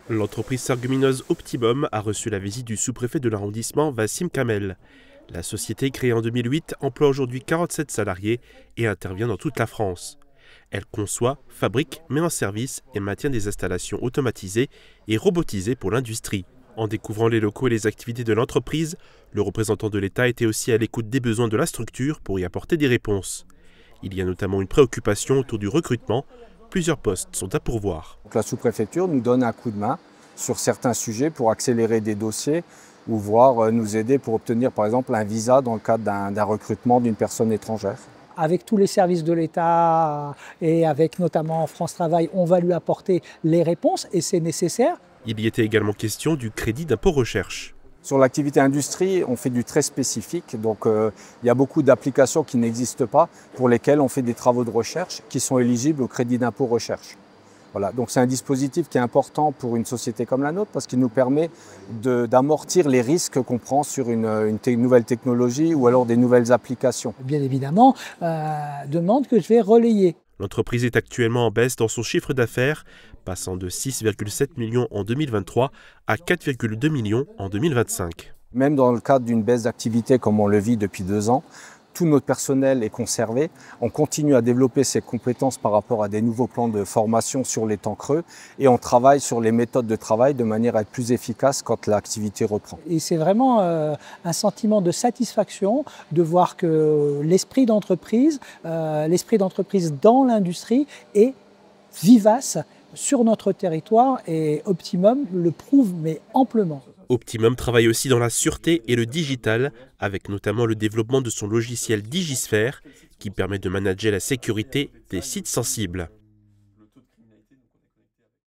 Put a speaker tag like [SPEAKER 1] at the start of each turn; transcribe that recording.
[SPEAKER 1] L'entreprise sarguminoise Optimum a reçu la visite du sous-préfet de l'arrondissement Wassim Kamel. La société, créée en 2008, emploie aujourd'hui 47 salariés et intervient dans toute la France. Elle conçoit, fabrique, met en service et maintient des installations automatisées et robotisées pour l'industrie. En découvrant les locaux et les activités de l'entreprise, le représentant de l'État était aussi à l'écoute des besoins de la structure pour y apporter des réponses. Il y a notamment une préoccupation autour du recrutement. Plusieurs postes sont à pourvoir.
[SPEAKER 2] La sous-préfecture nous donne un coup de main sur certains sujets pour accélérer des dossiers ou voire nous aider pour obtenir par exemple un visa dans le cadre d'un recrutement d'une personne étrangère.
[SPEAKER 3] Avec tous les services de l'État et avec notamment France Travail, on va lui apporter les réponses et c'est nécessaire.
[SPEAKER 1] Il y était également question du crédit d'impôt recherche.
[SPEAKER 2] Sur l'activité industrie, on fait du très spécifique, donc il y a beaucoup d'applications qui n'existent pas, pour lesquelles on fait des travaux de recherche qui sont éligibles au crédit d'impôt recherche. Voilà, donc c'est un dispositif qui est important pour une société comme la nôtre parce qu'il nous permet d'amortir les risques qu'on prend sur une nouvelle technologie ou alors des nouvelles applications.
[SPEAKER 3] Bien évidemment, demande que je vais relayer.
[SPEAKER 1] L'entreprise est actuellement en baisse dans son chiffre d'affaires, passant de 6,7 millions en 2023 à 4,2 millions en 2025.
[SPEAKER 2] Même dans le cadre d'une baisse d'activité comme on le vit depuis 2 ans, tout notre personnel est conservé. On continue à développer ses compétences par rapport à des nouveaux plans de formation sur les temps creux et on travaille sur les méthodes de travail de manière à être plus efficace quand l'activité reprend.
[SPEAKER 3] Et c'est vraiment un sentiment de satisfaction de voir que l'esprit d'entreprise dans l'industrie est vivace sur notre territoire et Optimum le prouve mais amplement.
[SPEAKER 1] Optimum travaille aussi dans la sûreté et le digital, avec notamment le développement de son logiciel DigiSphere qui permet de manager la sécurité des sites sensibles.